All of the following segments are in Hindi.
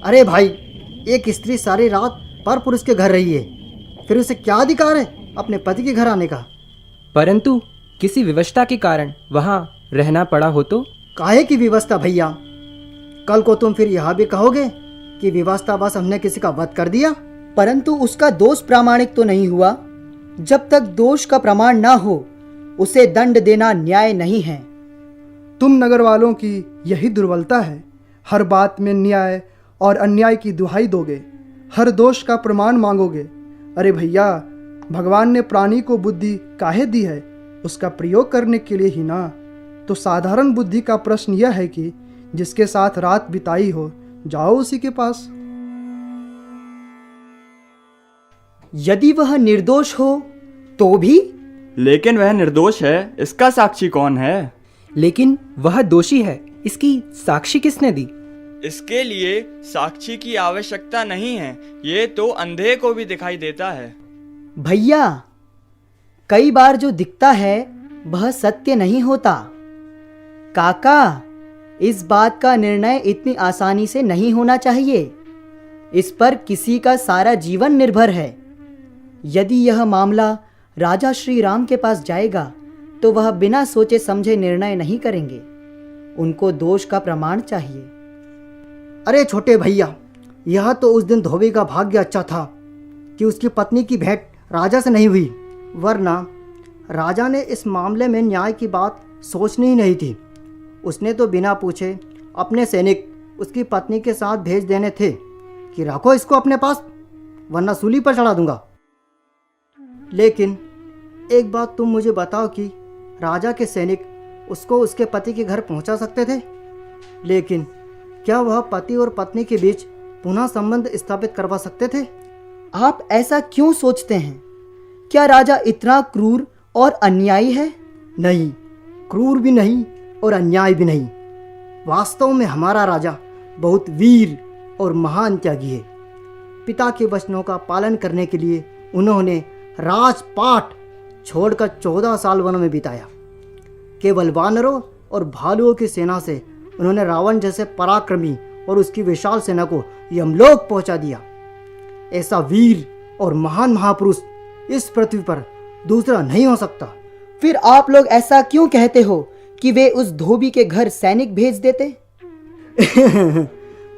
अरे भाई, एक स्त्री सारी रात पर पुरुष के घर रही है, फिर उसे क्या अधिकार है अपने पति के घर आने का? परंतु किसी विवशता के कारण वहाँ रहना पड़ा हो तो? काहे की विवशता भैया? कल को तुम फिर यह भी कहोगे कि विवशता बस हमने किसी का वध कर दिया। परंतु उसका दोष प्रामाणिक तो नहीं हुआ। जब तक दोष का प्रमाण ना हो उसे दंड देना न्याय नहीं है। तुम नगर वालों की यही दुर्बलता है, हर बात में न्याय और अन्याय की दुहाई दोगे, हर दोष का प्रमाण मांगोगे। अरे भैया, भगवान ने प्राणी को बुद्धि काहे दी है? उसका प्रयोग करने के लिए ही ना। तो साधारण बुद्धि का प्रश्न यह है कि जिसके साथ रात बिताई हो, जाओ उसी के पास। यदि वह निर्दोष हो तो भी? लेकिन वह निर्दोष है, इसका साक्षी कौन है? लेकिन वह दोषी है, इसकी साक्षी किसने दी? इसके लिए साक्षी की आवश्यकता नहीं है, ये तो अंधे को भी दिखाई देता है। भैया, कई बार जो दिखता है वह सत्य नहीं होता। काका, इस बात का निर्णय इतनी आसानी से नहीं होना चाहिए। इस पर किसी का सारा जीवन निर्भर है। यदि यह मामला राजा श्री राम के पास जाएगा तो वह बिना सोचे समझे निर्णय नहीं करेंगे। उनको दोष का प्रमाण चाहिए। अरे छोटे भैया, यह तो उस दिन धोबी का भाग्य अच्छा था कि उसकी पत्नी की भेंट राजा से नहीं हुई, वरना राजा ने इस मामले में न्याय की बात सोचनी ही नहीं थी। उसने तो बिना पूछे अपने सैनिक उसकी पत्नी के साथ भेज देने थे कि रखो इसको अपने पास, वरना सूली पर चढ़ा दूंगा। लेकिन एक बात तुम मुझे बताओ कि राजा के सैनिक उसको उसके पति के घर पहुंचा सकते थे, लेकिन क्या वह पति और पत्नी के बीच पुनः संबंध स्थापित करवा सकते थे? आप ऐसा क्यों सोचते हैं? क्या राजा इतना क्रूर और अन्यायी है? नहीं, क्रूर भी नहीं और अन्याय भी नहीं। वास्तव में हमारा राजा बहुत वीर और महान त्यागी है। पिता के वचनों का पालन करने के लिए उन्होंने राजपाट छोड़कर 14 साल वन में बिताया। केवल वानरों और भालुओं की सेना से उन्होंने रावण जैसे पराक्रमी और उसकी विशाल सेना को यमलोक पहुंचा दिया। ऐसा वीर और महान महापुरुष इस पृथ्वी पर दूसरा नहीं हो सकता। फिर आप लोग ऐसा क्यों कहते हो कि वे उस धोबी के घर सैनिक भेज देते?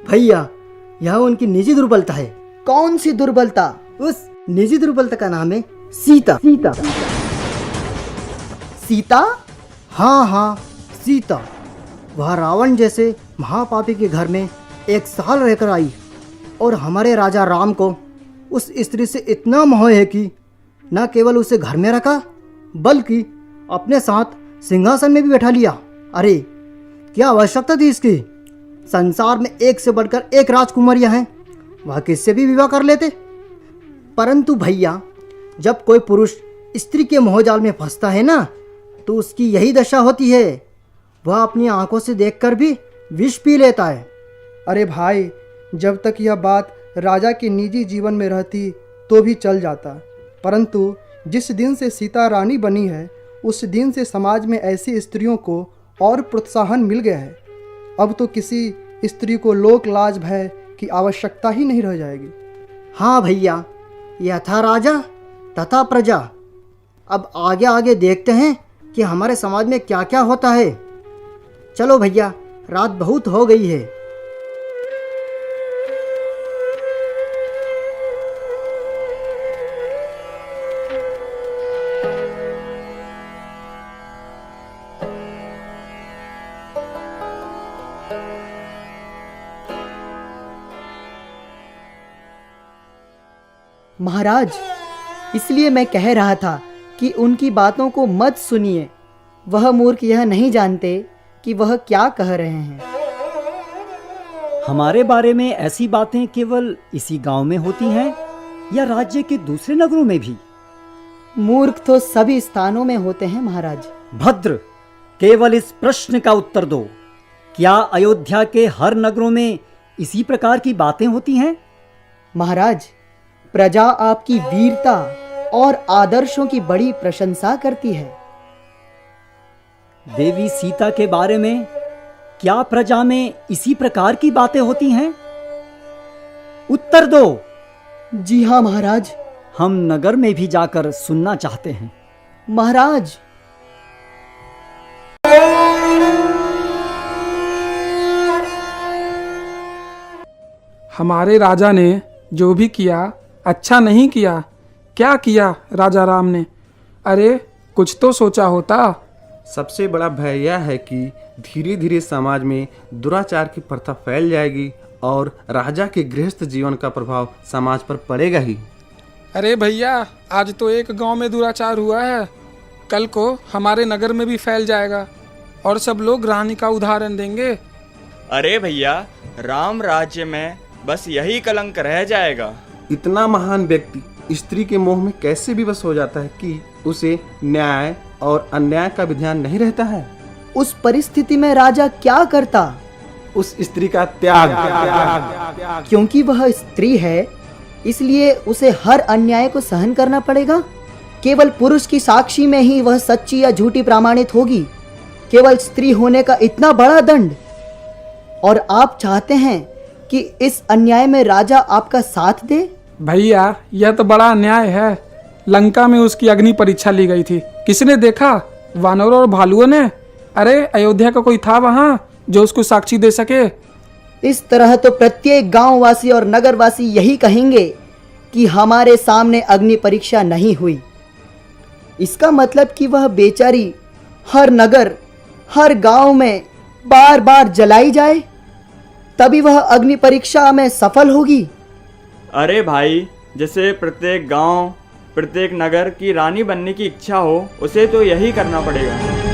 भैया, यह उनकी निजी दुर्बलता है। कौन सी दुर्बलता? उस निजी दुर्बलता का नाम है सीता। सीता? हाँ, सीता। वह रावण जैसे महापापी के घर में 1 साल रहकर आई और हमारे राजा राम को उस स्त्री से इतना मोह है कि न केवल उसे घर में रखा बल्कि अपने साथ सिंहासन में भी बैठा लिया। अरे क्या आवश्यकता थी इसकी? संसार में एक से बढ़कर एक राजकुमारियां हैं, वह किससे भी विवाह कर लेते। परंतु भैया, जब कोई पुरुष स्त्री के मोहजाल में फंसता है ना, तो उसकी यही दशा होती है। वह अपनी आंखों से देखकर भी विष पी लेता है। अरे भाई, जब तक यह बात राजा के निजी जीवन में रहती तो भी चल जाता, परंतु जिस दिन से सीता रानी बनी है उस दिन से समाज में ऐसी स्त्रियों को और प्रोत्साहन मिल गया है। अब तो किसी स्त्री को लोक लाज भय की आवश्यकता ही नहीं रह जाएगी। हाँ भैया, यथा राजा तथा प्रजा। अब आगे आगे देखते हैं कि हमारे समाज में क्या क्या होता है। चलो भैया, रात बहुत हो गई है। महाराज, इसलिए मैं कह रहा था कि उनकी बातों को मत सुनिए। वह मूर्ख यह नहीं जानते कि वह क्या कह रहे हैं। हमारे बारे में ऐसी बातें केवल इसी गांव में होती हैं या राज्य के दूसरे नगरों में भी? मूर्ख तो सभी स्थानों में होते हैं महाराज। भद्र, केवल इस प्रश्न का उत्तर दो। क्या अयोध्या के हर नगरों में इसी प्रकार की बातें होती हैं? महाराज, प्रजा आपकी वीरता और आदर्शों की बड़ी प्रशंसा करती है। देवी सीता के बारे में क्या प्रजा में इसी प्रकार की बातें होती हैं? उत्तर दो। जी हाँ महाराज। हम नगर में भी जाकर सुनना चाहते हैं। महाराज, हमारे राजा ने जो भी किया अच्छा नहीं किया। क्या किया राजा राम ने? अरे कुछ तो सोचा होता। सबसे बड़ा भय यह है कि धीरे धीरे समाज में दुराचार की प्रथा फैल जाएगी और राजा के गृहस्थ जीवन का प्रभाव समाज पर पड़ेगा ही। अरे भैया, आज तो एक गांव में दुराचार हुआ है, कल को हमारे नगर में भी फैल जाएगा और सब लोग रानी का उदाहरण देंगे। अरे भैया, राम राज्य में बस यही कलंक रह जाएगा। इतना महान व्यक्ति स्त्री के मोह में कैसे विवश हो जाता है कि उसे न्याय और अन्याय का भी ध्यान नहीं रहता है। उस परिस्थिति में राजा क्या करता? उस स्त्री का त्याग। क्योंकि वह स्त्री है, इसलिए उसे हर अन्याय को सहन करना पड़ेगा। केवल पुरुष की साक्षी में ही वह सच्ची या झूठी प्रमाणित होगी। केवल स्त्री होने का इतना बड़ा दंड। और आप चाहते हैं कि इस अन्याय में राजा आपका साथ दे? भैया, यह तो बड़ा अन्याय है। लंका में उसकी अग्नि परीक्षा ली गई थी, किसने देखा? वानरों और भालुओं ने। अरे अयोध्या का कोई था वहां जो उसको साक्षी दे सके? इस तरह तो प्रत्येक गांववासी और नगरवासी यही कहेंगे कि हमारे सामने अग्नि परीक्षा नहीं हुई। इसका मतलब कि वह बेचारी हर नगर, हर गांव में बार बार जलाई जाए, तभी वह अग्नि परीक्षा में सफल होगी। अरे भाई, जैसे प्रत्येक गांव, प्रत्येक नगर की रानी बनने की इच्छा हो, उसे तो यही करना पड़ेगा।